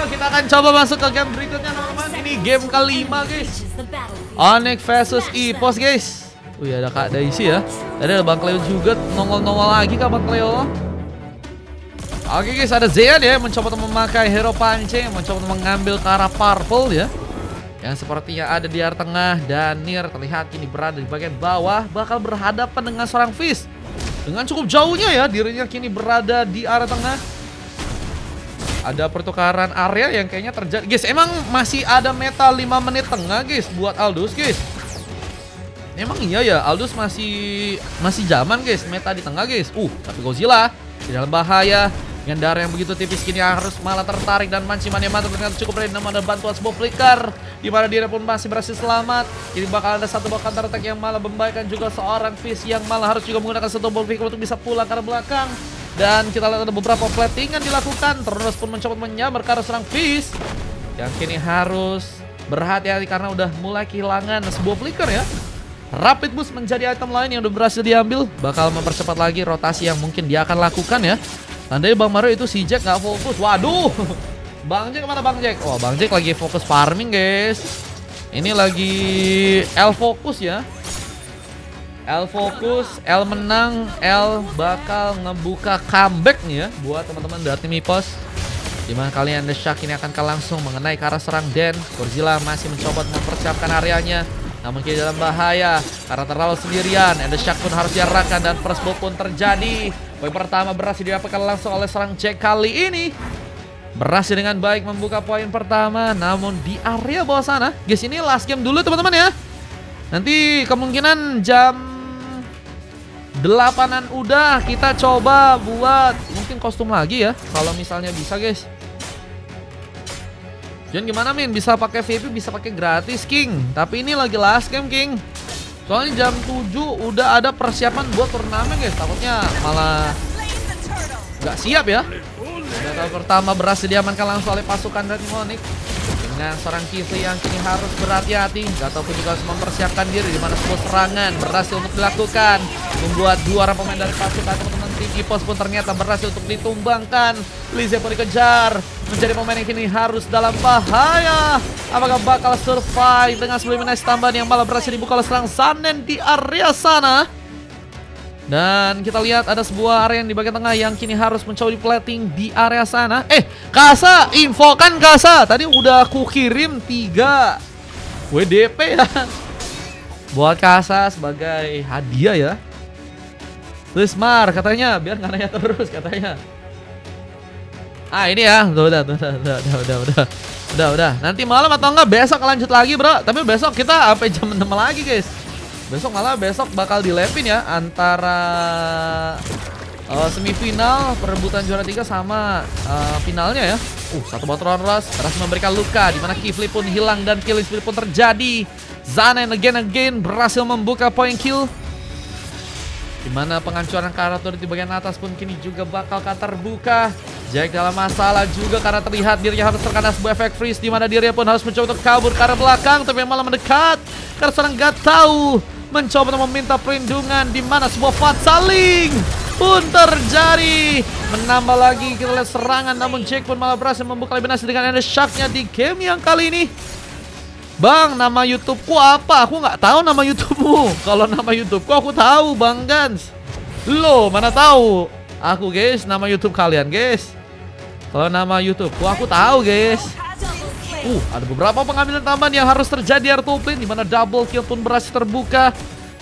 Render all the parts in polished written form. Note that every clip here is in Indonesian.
kita akan coba masuk ke game berikutnya teman-teman. Ini game kelima guys. Onyx versus EPOS guys. Wih, ada Kak Daisy ya. Tadi ada Bang Cleo juga, nongol-nongol lagi Kak Bang Cleo. Oke guys, ada Zean ya, mencoba untuk memakai hero pancing, mencoba untuk mengambil ke arah purple ya. Yang sepertinya ada di area tengah, dan Nier terlihat kini berada di bagian bawah, bakal berhadapan dengan seorang Fizz. Dengan cukup jauhnya ya, dirinya kini berada di area tengah. Ada pertukaran area yang kayaknya terjadi. Guys, emang masih ada meta 5 menit tengah guys buat Aldous guys. Emang iya ya, Aldous masih zaman guys, meta di tengah guys. Tapi Godzilla di dalam bahaya. Dengan darah yang begitu tipis kini harus malah tertarik dan mancimannya mantap, ternyata cukup ready, namun ada bantuan sebuah flicker di mana dia pun masih berhasil selamat. Jadi bakal ada satu buah counter attack yang malah membahayakan juga seorang Fizz yang malah harus juga menggunakan satu buah flicker untuk bisa pulang ke arah belakang. Dan kita lihat ada beberapa platingan dilakukan, terus pun mencoba menyambar ke arah seorang Fizz yang kini harus berhati-hati karena udah mulai kehilangan sebuah flicker ya. Rapid boost menjadi item lain yang udah berhasil diambil, bakal mempercepat lagi rotasi yang mungkin dia akan lakukan ya. Tandanya Bang Mario itu si Jack nggak fokus. Waduh, Bang Jack kemana Bang Jack? Oh, Bang Jack lagi fokus farming guys. Ini lagi L fokus ya. L fokus, L menang, L bakal ngebuka comeback nih ya buat teman-teman dari tim EPOS. Dimana kalian The Shark ini akan langsung mengenai ke arah serang Den. Godzilla masih mencoba mempersiapkan areanya, namun kini dalam bahaya karena terlalu sendirian. And The Shark pun harus diarahkan dan first blow pun terjadi. Poin pertama berhasil didapatkan langsung oleh serang Jack kali ini. Berhasil dengan baik membuka poin pertama, namun di area bawah sana. Guys, ini last game dulu teman-teman ya. Nanti kemungkinan jam 8-an udah kita coba buat mungkin kostum lagi ya, kalau misalnya bisa guys. Jangan gimana Min, bisa pakai VIP, bisa pakai gratis King. Tapi ini lagi last game King. Soalnya jam 7 udah ada persiapan buat turnamen guys. Takutnya malah nggak siap ya. Battle pertama berhasil diamankan langsung oleh pasukan Red Onyx dengan seorang Kifli yang kini harus berhati-hati. Gato pun juga harus mempersiapkan diri, di mana sebuah serangan berhasil untuk dilakukan, membuat dua orang pemain dari pasukan teman-teman tim EPOS pun ternyata berhasil untuk ditumbangkan. Lizzie pun dikejar, menjadi pemain yang kini harus dalam bahaya. Apakah bakal survive dengan sebelum nice tambahan yang malah berhasil dibuka oleh serang Zanen di area sana. Dan kita lihat ada sebuah area yang di bagian tengah yang kini harus mencoba di plating di area sana. Kasa, infokan Kasa. Tadi udah aku kirim 3 WDP ya buat Kasa sebagai hadiah ya. Lismar katanya biar nggak nanya terus katanya. Ini ya, udah. Nanti malam atau enggak besok lanjut lagi bro. Tapi besok kita sampai jam 6 lagi guys. Besok bakal dilepin ya antara semifinal perebutan juara 3 sama finalnya ya. Satu botol ras berhasil memberikan luka, di mana Kifli pun hilang dan killing spree pun terjadi. Zanen again berhasil membuka point kill, di mana penghancuran karakter di bagian atas pun kini juga bakal terbuka. Jack dalam masalah juga karena terlihat dirinya harus terkena sebuah efek freeze, di mana dirinya pun harus mencoba untuk kabur ke arah belakang, tapi malah mendekat karena seorang nggak tahu mencoba untuk meminta perlindungan, di mana sebuah fatsaling pun terjadi. Menambah lagi kita lihat serangan, namun Jack pun malah berhasil membuka eliminasi dengan ada Shark-nya di game yang kali ini. Bang, nama YouTubeku apa? Aku nggak tahu nama YouTubemu. Kalau nama YouTubeku aku tahu Bang Gans. Lo mana tahu aku guys nama YouTube kalian guys. Kalau nama YouTubeku aku tahu guys. Ada beberapa pengambilan tambahan yang harus terjadi Artuplin, di mana double kill pun berhasil terbuka.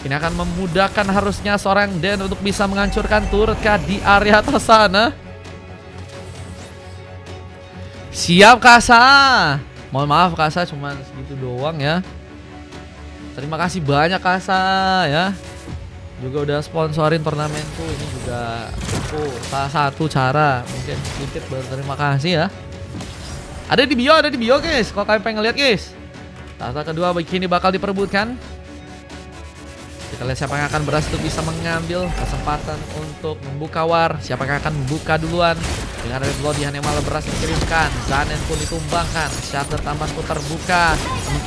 Ini akan memudahkan harusnya seorang Den untuk bisa menghancurkan turret di area atas sana. Siap Kasa. Mohon maaf Kasa, cuman segitu doang ya. Terima kasih banyak Kasa ya. Juga udah sponsorin turnamenku. Ini juga salah satu cara mungkin sedikit berterima kasih ya. Ada di bio guys, kalau kalian pengen lihat guys. Tahta kedua begini bakal diperebutkan. Kita lihat siapa yang akan berhasil untuk bisa mengambil kesempatan untuk membuka war. Siapa yang akan membuka duluan. Dengan Red Bloodihan yang malah berhasil dikirimkan. Zanen pun ditumbangkan. Shatter tambahan pun terbuka.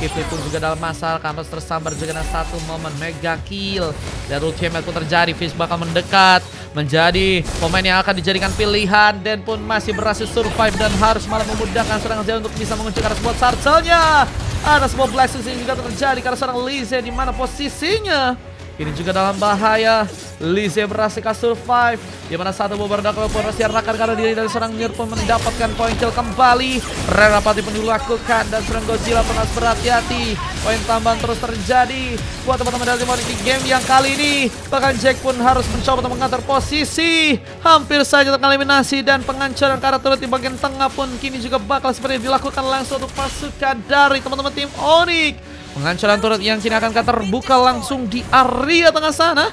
Kifli pun juga dalam masalah. Kampus tersambar juga dengan satu momen mega kill. Dan ultimate pun terjadi. Fizz bakal mendekat. menjadi pemain yang akan dijadikan pilihan. Dan pun masih berhasil survive dan harus malah memudahkan serangan Zeon untuk bisa mengunci arah sebuah Sarcelnya. Ada sebuah blessing yang juga terjadi karena seorang Lise di mana posisinya ini juga dalam bahaya. Lise berhasil survive, di mana satu beberapa operasi rakan karena diri dari seorang Nir pun mendapatkan poin kill kembali. Renapati pun dilakukan dan seorang Godzilla pun harus berhati-hati. Poin tambahan terus terjadi buat teman-teman dari tim Onyx di game yang kali ini. Bahkan Jack pun harus mencoba untuk mengantar posisi. Hampir saja tereliminasi dan pengancuran karena turut di bagian tengah pun kini juga bakal seperti dilakukan langsung untuk pasukan dari teman-teman tim Onyx. Penghancuran turret yang kini akan terbuka langsung di area tengah sana.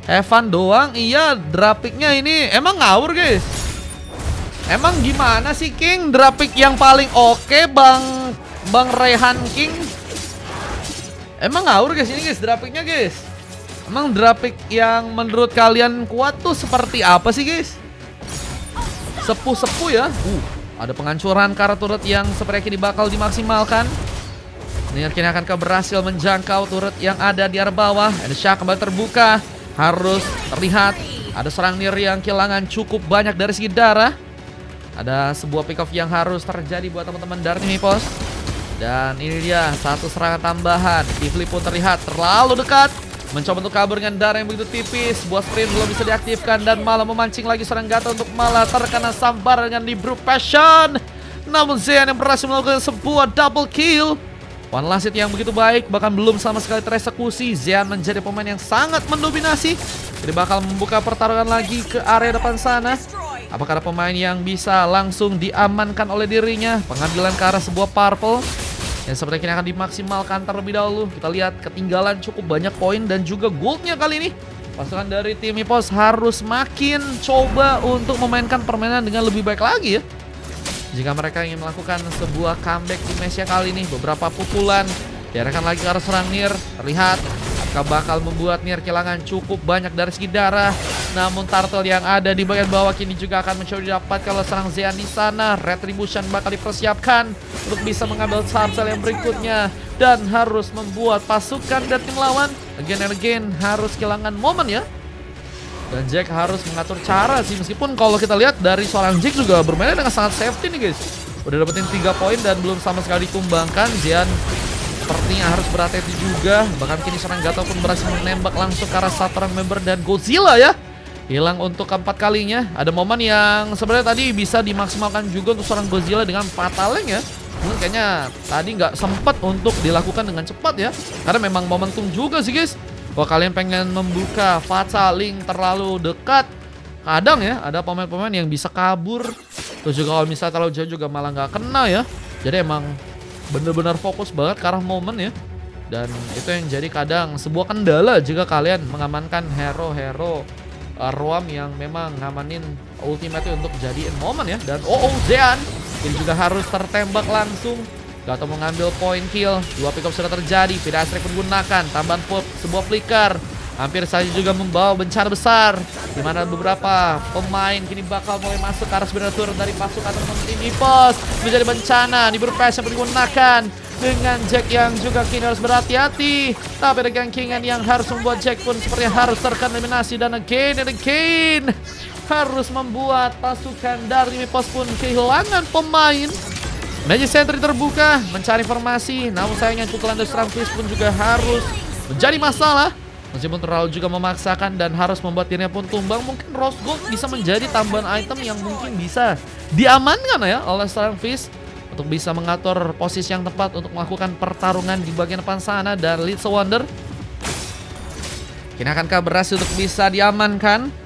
Evan doang, iya Drapiknya ini emang ngawur guys. Emang gimana sih King? Drapik yang paling oke Bang Rehan King. Emang ngawur guys ini guys Drapiknya guys. Emang Drapik yang menurut kalian kuat tuh seperti apa sih guys? Sepuh-sepuh ya. Ada penghancuran karena turret yang sepertinya bakal dimaksimalkan. Ini kini akan berhasil menjangkau turret yang ada di arah bawah. Ada Shaq kembali terbuka. Harus terlihat ada seorang Nir yang kehilangan cukup banyak dari segi darah. Ada sebuah pick off yang harus terjadi buat teman-teman dari Mipos. Dan ini dia satu serangan tambahan. Tifli pun terlihat terlalu dekat, mencoba untuk kabur dengan darah yang begitu tipis. Sebuah sprint belum bisa diaktifkan dan malah memancing lagi seorang Gato untuk malah terkena sambar dengan Libru Passion. Namun Zean yang berhasil melakukan sebuah double kill. One last hit yang begitu baik, bahkan belum sama sekali tereksekusi. Zean menjadi pemain yang sangat mendominasi. Jadi bakal membuka pertarungan lagi ke area depan sana. Apakah ada pemain yang bisa langsung diamankan oleh dirinya? Pengambilan ke arah sebuah purple yang sepertinya akan dimaksimalkan terlebih dahulu. Kita lihat ketinggalan cukup banyak poin dan juga goldnya kali ini. Pasukan dari tim Mipos harus makin coba untuk memainkan permainan dengan lebih baik lagi ya. Jika mereka ingin melakukan sebuah comeback di match kali ini. Beberapa pukulan diarahkan lagi ke arah serang Nir. Terlihat apakah bakal membuat Nir kehilangan cukup banyak dari segi darah. Namun turtle yang ada di bagian bawah kini juga akan mencoba didapat kalau serang Zean di sana. Retribution bakal dipersiapkan untuk bisa mengambil Sarcel yang berikutnya. Dan harus membuat pasukan dari tim lawan again and again harus kehilangan momen ya. Dan Jack harus mengatur cara sih. Meskipun kalau kita lihat dari seorang Jack juga bermain dengan sangat safety nih guys. Udah dapetin 3 poin dan belum sama sekali ditumbangkan. Zean sepertinya harus berhati-hati juga. Bahkan kini seorang Gato pun berhasil menembak langsung ke arah Satrang member dan Godzilla ya. Hilang untuk keempat kalinya. Ada momen yang sebenarnya tadi bisa dimaksimalkan juga untuk seorang Godzilla dengan Fataleng ya. Mungkin kayaknya tadi nggak sempat untuk dilakukan dengan cepat ya. Karena memang momentum juga sih guys. Kalau kalian pengen membuka Fataleng terlalu dekat, kadang ya ada pemain-pemain yang bisa kabur. Terus juga kalau misalnya terlalu jauh juga malah nggak kena ya. Jadi emang bener-bener fokus banget ke arah momen ya. Dan itu yang jadi kadang sebuah kendala jika kalian mengamankan hero-hero Roam yang memang ngamanin ultimate untuk jadiin momen ya. Dan Zean ini juga harus tertembak langsung. Gato mengambil poin kill. 2 pick up sudah terjadi. Tidak Astrik pun gunakan. Tambahan sebuah flicker. Hampir saja juga membawa bencana besar. Di mana beberapa pemain kini bakal mulai masuk ke arah sebenarnya turun dari pasukan teman-teman tim Mipos. Menjadi bencana. Ini berpress yang digunakan. Dengan Jack yang juga kini harus berhati-hati. Tapi ada gankingan yang harus membuat Jack pun sepertinya harus terkena eliminasi. Dan again and again harus membuat pasukan dari Mipos pun kehilangan pemain. Magic Sentry terbuka mencari formasi. Namun sayangnya pukulan dari Strangfish pun juga harus menjadi masalah. Meskipun terlalu juga memaksakan dan harus membuat dirinya pun tumbang. Mungkin Rose Gold bisa menjadi tambahan item yang mungkin bisa diamankan ya oleh Strangfish. Untuk bisa mengatur posisi yang tepat untuk melakukan pertarungan di bagian depan sana. Dan Little Wonder kini akankah berhasil untuk bisa diamankan?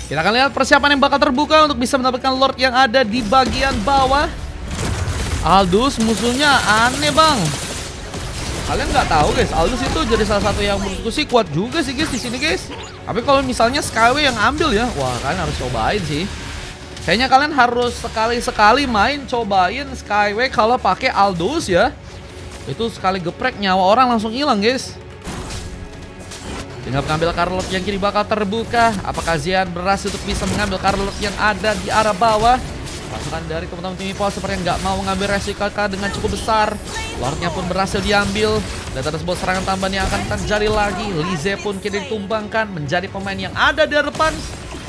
Kita akan lihat persiapan yang bakal terbuka untuk bisa mendapatkan Lord yang ada di bagian bawah. Aldous musuhnya aneh bang. Kalian nggak tahu guys, Aldous itu jadi salah satu yang menurutku sih kuat juga sih guys di sini guys. Tapi kalau misalnya Skyway yang ambil ya, wah kalian harus cobain sih. Kayaknya kalian harus sekali-sekali main cobain Skyway kalau pakai Aldous ya. Itu sekali geprek nyawa orang langsung hilang guys. Tinggal mengambil Carlord yang kini bakal terbuka. Apakah Xian berhasil untuk bisa mengambil Carlord yang ada di arah bawah? Pasukan dari teman-teman tim EPOS seperti yang nggak mau mengambil resiko dengan cukup besar. Lordnya pun berhasil diambil. Dan ada sebuah serangan tambahan yang akan terjadi lagi. Lize pun kini ditumbangkan menjadi pemain yang ada di depan,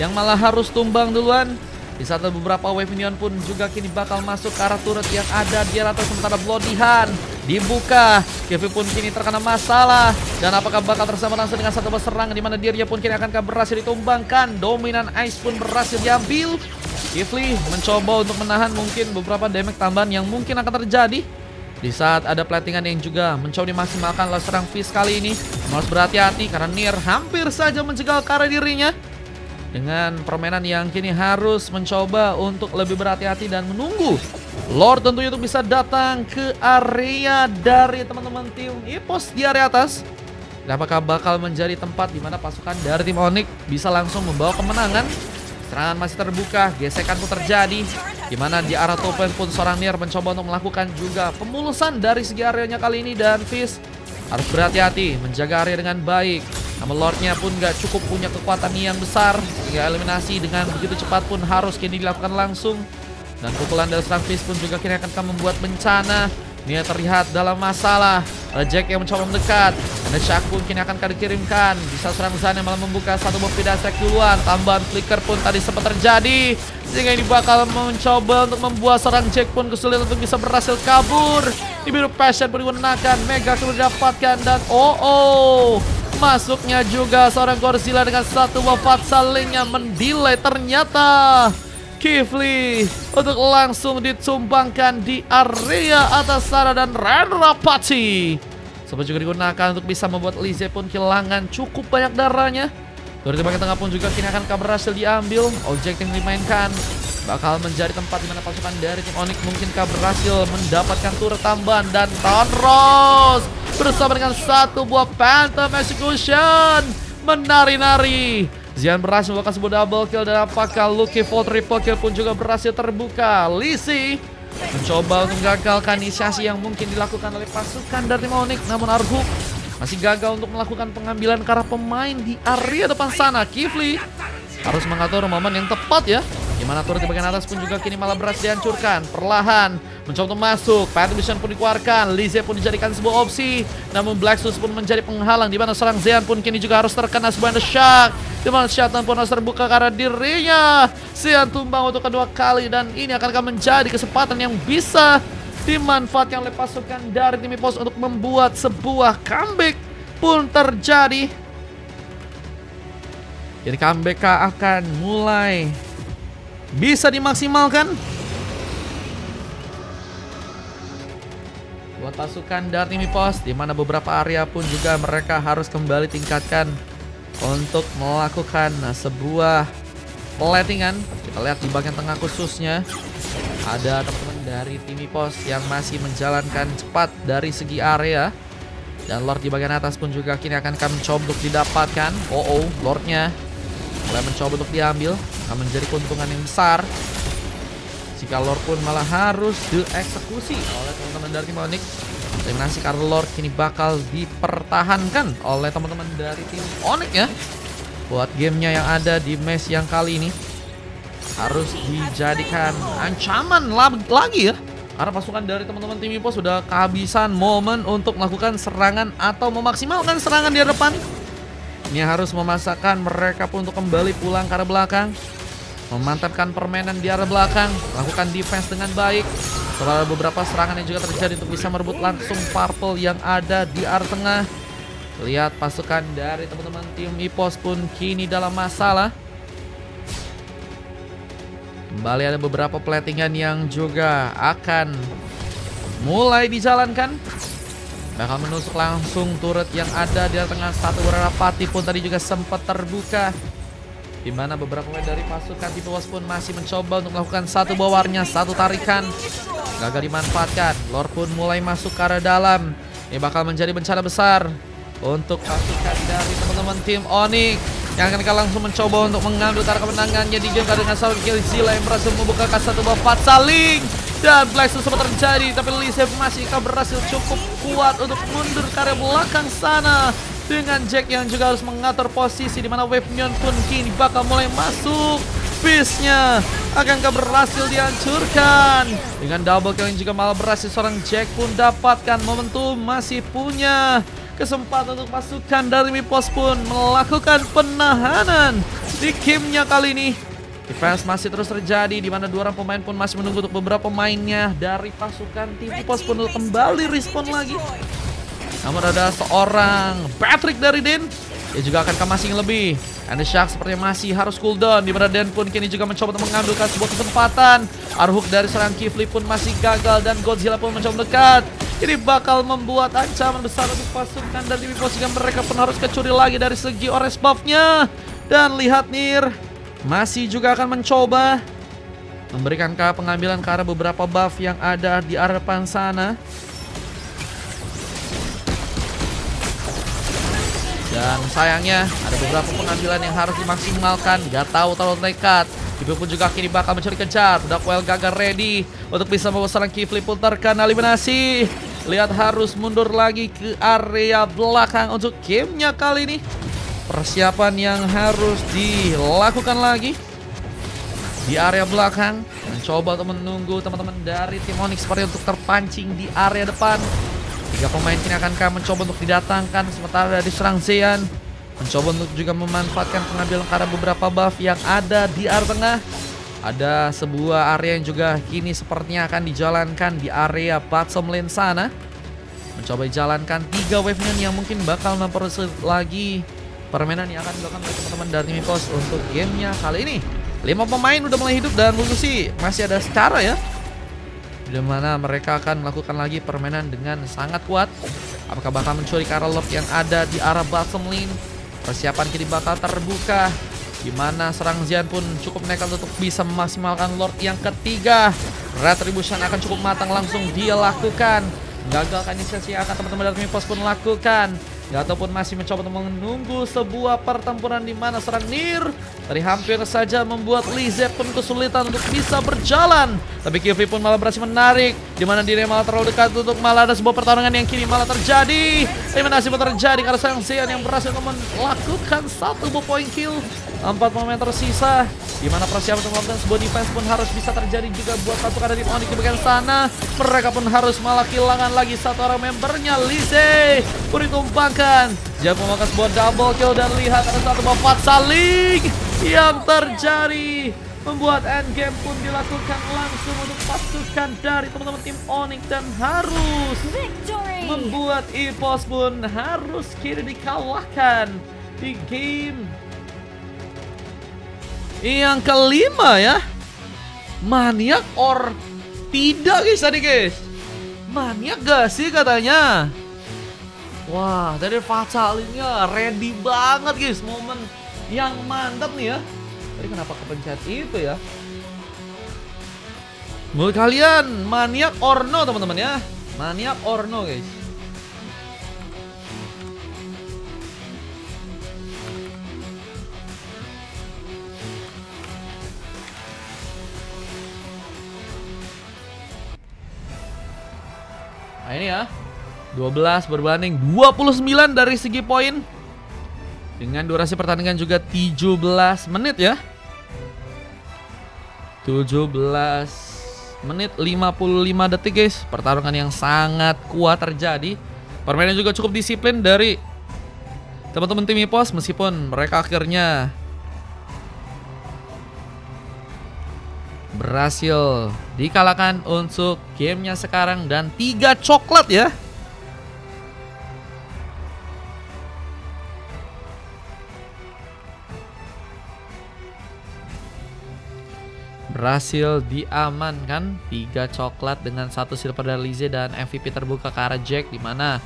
yang malah harus tumbang duluan. Di saat beberapa wave minion pun juga kini bakal masuk ke arah turret yang ada di atas, sementara Bloody Hand dibuka. Kevin pun kini terkena masalah. Dan apakah bakal tersama langsung dengan satu serangan di mana dirinya pun kini akan berhasil ditumbangkan. Dominan Ice pun berhasil diambil. Kifli mencoba untuk menahan mungkin beberapa damage tambahan yang mungkin akan terjadi. Di saat ada platingan yang juga mencoba dimaksimalkan oleh serang Fizz kali ini. Harus berhati-hati karena Nier hampir saja menjegal ke arah dirinya. Dengan permainan yang kini harus mencoba untuk lebih berhati-hati dan menunggu Lord tentunya untuk bisa datang ke area dari teman-teman tim EPOS di area atas. Dan apakah bakal menjadi tempat di mana pasukan dari tim Onyx bisa langsung membawa kemenangan? Serangan masih terbuka, gesekan pun terjadi. Di mana di arah top lane pun seorang Nier mencoba untuk melakukan juga pemulusan dari segi areanya kali ini. Dan Fizz harus berhati-hati menjaga area dengan baik. Namun Lordnya pun gak cukup punya kekuatan yang besar, hingga eliminasi dengan begitu cepat pun harus kini dilakukan langsung. Dan pukulan dari serang Fizz pun juga kini akan membuat bencana. Dia terlihat dalam masalah. Ada Jack yang mencoba mendekat. Ada Shaq pun kini akan dikirimkan. Bisa serang Zan yang malah membuka satu buah Vidasek duluan. Tambahan flicker pun tadi sempat terjadi. Sehingga ini bakal mencoba untuk membuat seorang Jack pun kesulitan untuk bisa berhasil kabur. Di biru passion pun digunakan. Mega kemudian didapatkan. Dan masuknya juga seorang Godzilla dengan satu buah Fatsalingnya mendelay ternyata. Kifli untuk langsung ditumbangkan di area atas sana dan Renrapati. Sempat juga digunakan untuk bisa membuat Lize pun kehilangan cukup banyak darahnya. Dari bagian tengah pun juga kini akan berhasil diambil. Objek yang dimainkan bakal menjadi tempat di mana pasukan dari tim Onyx mungkin berhasil mendapatkan turret tambahan. Dan Tonros bersama dengan satu buah Phantom Execution menari-nari. Xian berhasil melakukan sebuah double kill. Dan apakah Lucky Fall triple kill pun juga berhasil terbuka. Lisi mencoba untuk menggagalkan inisiasi yang mungkin dilakukan oleh pasukan dari tim Onyx. Namun Arhuk masih gagal untuk melakukan pengambilan ke arah pemain di area depan sana. Kifli harus mengatur momen yang tepat ya. Dimana turret di bagian atas pun juga kini malah berhasil dihancurkan. Perlahan mencoba untuk masuk. Phantom Vision pun dikeluarkan. Lize pun dijadikan sebuah opsi. Namun Black Sus pun menjadi penghalang. Dimana seorang Xian pun kini juga harus terkena sebuah shock. Dimana Shatan pun harus terbuka karena dirinya. Xian tumbang untuk kedua kali. Dan ini akan menjadi kesempatan yang bisa dimanfaatkan oleh pasukan dari tim EPOS untuk membuat sebuah comeback pun terjadi. Jadi comeback akan mulai bisa dimaksimalkan buat pasukan dari tim EPOS, di mana beberapa area pun juga mereka harus kembali tingkatkan untuk melakukan sebuah platingan. Kita lihat di bagian tengah khususnya ada teman-teman dari tim EPOS yang masih menjalankan cepat dari segi area. Dan Lord di bagian atas pun juga kini akan mencoba untuk didapatkan. Lordnya mulai mencoba untuk diambil, akan menjadi keuntungan yang besar jika Lord pun malah harus dieksekusi oleh teman-teman dari tim Onyx. Eliminasi karena Lord kini bakal dipertahankan oleh teman-teman dari tim Onyx ya. Buat gamenya yang ada di match yang kali ini harus dijadikan ancaman lagi ya. Karena pasukan dari teman-teman tim EPOS sudah kehabisan momen untuk melakukan serangan atau memaksimalkan serangan di depan. Ini harus memasakkan mereka pun untuk kembali pulang ke arah belakang, memantapkan permainan di arah belakang, lakukan defense dengan baik. Setelah beberapa serangan yang juga terjadi untuk bisa merebut langsung purple yang ada di arah tengah. Lihat pasukan dari teman-teman tim EPOS pun kini dalam masalah. Kembali ada beberapa platingan yang juga akan mulai dijalankan. Bakal menusuk langsung turret yang ada di tengah. Satu Renrapati pun tadi juga sempat terbuka, di mana beberapa pemain dari pasukan EPOS pun masih mencoba untuk melakukan satu bawarnya, satu tarikan. Gagal dimanfaatkan. Lord pun mulai masuk ke arah dalam. Ini bakal menjadi bencana besar untuk pasukan dari teman-teman tim Onyx. yang akan langsung mencoba untuk mengambil arah kemenangannya di game dengan seorang Godzilla yang berhasil membuka satu buah saling. Dan Blackstone sempat terjadi, tapi Lise masih berhasil cukup kuat untuk mundur ke area belakang sana. Dengan Jack yang juga harus mengatur posisi, di mana Wave Neon pun kini bakal mulai masuk. Beast-nya akankah berhasil dihancurkan? Dengan double kill yang juga malah berhasil, seorang Jack pun dapatkan momentum, masih punya kesempatan untuk pasukan dari Mipos pun melakukan penahanan di gamenya kali ini. Defense masih terus terjadi, di mana 2 orang pemain pun masih menunggu untuk beberapa pemainnya dari pasukan tim Mipos pun kembali respawn lagi. Namun ada seorang Patrick dari Den, dia juga akan kemasing lebih. And the Shark sepertinya masih harus cooldown, di mana Den pun kini juga mencoba untuk mengambilkan sebuah kesempatan. Arhook dari seorang Kifli pun masih gagal, dan Godzilla pun mencoba mendekat. Ini bakal membuat ancaman besar untuk pasukan dari Mipos, sehingga mereka pun harus kecuri lagi dari segi orange buff-nya. Dan lihat Nir masih juga akan mencoba memberikan pengambilan ke arah beberapa buff yang ada di arah depan sana. Dan sayangnya ada beberapa pengambilan yang harus dimaksimalkan. Gak tahu terlalu nekat. Kifli pun juga kini bakal mencuri kejar. Darkwell gagal ready untuk bisa membawa serang Kifli pun terkena eliminasi. Lihat harus mundur lagi ke area belakang untuk gamenya kali ini. Persiapan yang harus dilakukan lagi di area belakang. Mencoba untuk menunggu teman-teman dari tim Onyx seperti untuk terpancing di area depan. 3 pemain kini akan mencoba untuk didatangkan, sementara dari serang Zeyan mencoba untuk juga memanfaatkan pengambilan karena beberapa buff yang ada di area tengah. Ada sebuah area yang juga kini sepertinya akan dijalankan di area bottom lane sana. Mencoba dijalankan 3 wave yang mungkin bakal mempersulit lagi permainan yang akan dilakukan oleh teman-teman dari Mipos untuk gamenya kali ini. 5 pemain udah mulai hidup, dan dulu sih masih ada secara ya, di mana mereka akan melakukan lagi permainan dengan sangat kuat. Apakah bakal mencuri ke arah lord yang ada di arah bottom lane? Persiapan kini bakal terbuka, di mana serang Zian pun cukup nekat untuk bisa memaksimalkan lord yang ketiga. Retribution akan cukup matang langsung dia lakukan. Gagalkan inisiasi yang akan teman-teman dari Mipos pun lakukan. Ataupun masih mencoba untuk menunggu sebuah pertempuran di mana serang Nir tadi hampir saja membuat Lizzie pun kesulitan untuk bisa berjalan. Tapi Kifli pun malah berhasil menarik, di mana dirinya malah terlalu dekat untuk malah ada sebuah pertarungan yang kini malah terjadi. Eliminasi pun terjadi karena serang Zeyan yang berhasil melakukan 1 point kill. 4 pemain tersisa, di mana persiapan untuk melakukan sebuah defense pun harus bisa terjadi juga buat pasukan dari Onyx di bagian sana. Mereka pun harus malah kehilangan lagi 1 orang membernya. Lizzie pun ditumbangkan. Dia memakan sebuah double kill, dan lihat ada 1 buff saling yang terjadi, membuat endgame pun dilakukan langsung untuk pasukan dari teman-teman tim Onyx, dan harus membuat EVOS pun harus kini dikalahkan di game yang kelima ya. Maniak or tidak guys tadi guys? Maniak gak sih katanya? Wah, dari Fatalinya ready banget guys, momen yang mantap nih ya. Tadi kenapa kepencet itu ya? Menurut kalian maniak or no teman-teman ya? Maniak or no guys? Nah ini ya, 12 berbanding 29 dari segi poin. Dengan durasi pertandingan juga 17 menit ya. 17 menit 55 detik guys. Pertarungan yang sangat kuat terjadi. Permainan juga cukup disiplin dari teman-teman tim EVOS, meskipun mereka akhirnya berhasil dikalahkan untuk gamenya sekarang, dan 3 coklat ya. Berhasil diamankan 3 coklat dengan 1 silver dari Lizzie, dan MVP terbuka ke arah Jack, di mana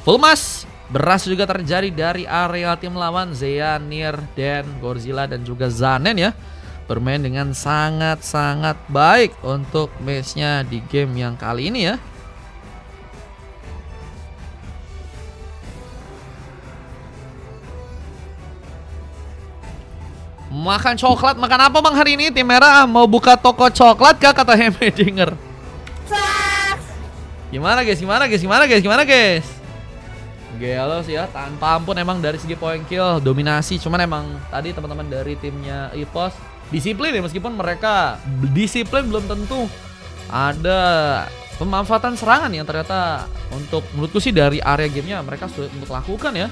full mass berhasil juga terjadi dari area tim lawan. Zeyan, Nir, Den, Godzilla, dan juga Zanen ya, bermain dengan sangat-sangat baik untuk matchnya di game yang kali ini ya. Makan coklat, makan apa bang hari ini? Tim merah mau buka toko coklat kah kata Hemedinger. Gimana guys? Gelo sih ya, tanpa ampun emang dari segi point kill, dominasi. Cuman emang tadi teman-teman dari timnya EPOS disiplin ya, meskipun mereka disiplin belum tentu ada pemanfaatan serangan yang ternyata untuk menurutku sih dari area gamenya mereka sulit untuk lakukan ya.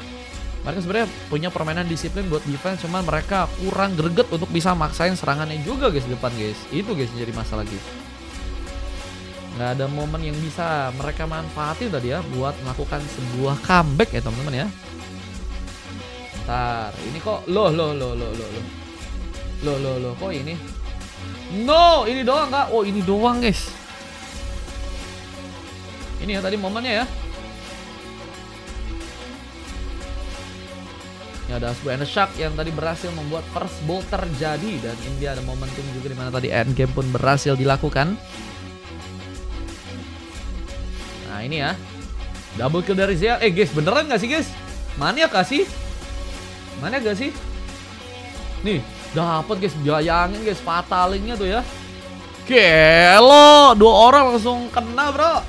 Mereka sebenarnya punya permainan disiplin buat defense, cuman mereka kurang greget untuk bisa maksain serangannya juga guys di depan guys. Itu guys jadi masalah guys. Nggak ada momen yang bisa mereka manfaatin tadi ya buat melakukan sebuah comeback ya teman-teman ya. Ntar ini kok loh kok ini? No, ini doang kak. Oh ini doang guys. Ini ya tadi momennya ya. Ini ada sebuah Shock yang tadi berhasil membuat first ball terjadi, dan ini dia ada momentum juga dimana tadi end game pun berhasil dilakukan. Nah ini ya, double kill dari Zea. Guys, beneran gak sih guys? Maniak gak sih? Nih, dapet guys, bayangin guys, fatalingnya tuh ya. Gelo, 2 orang langsung kena bro.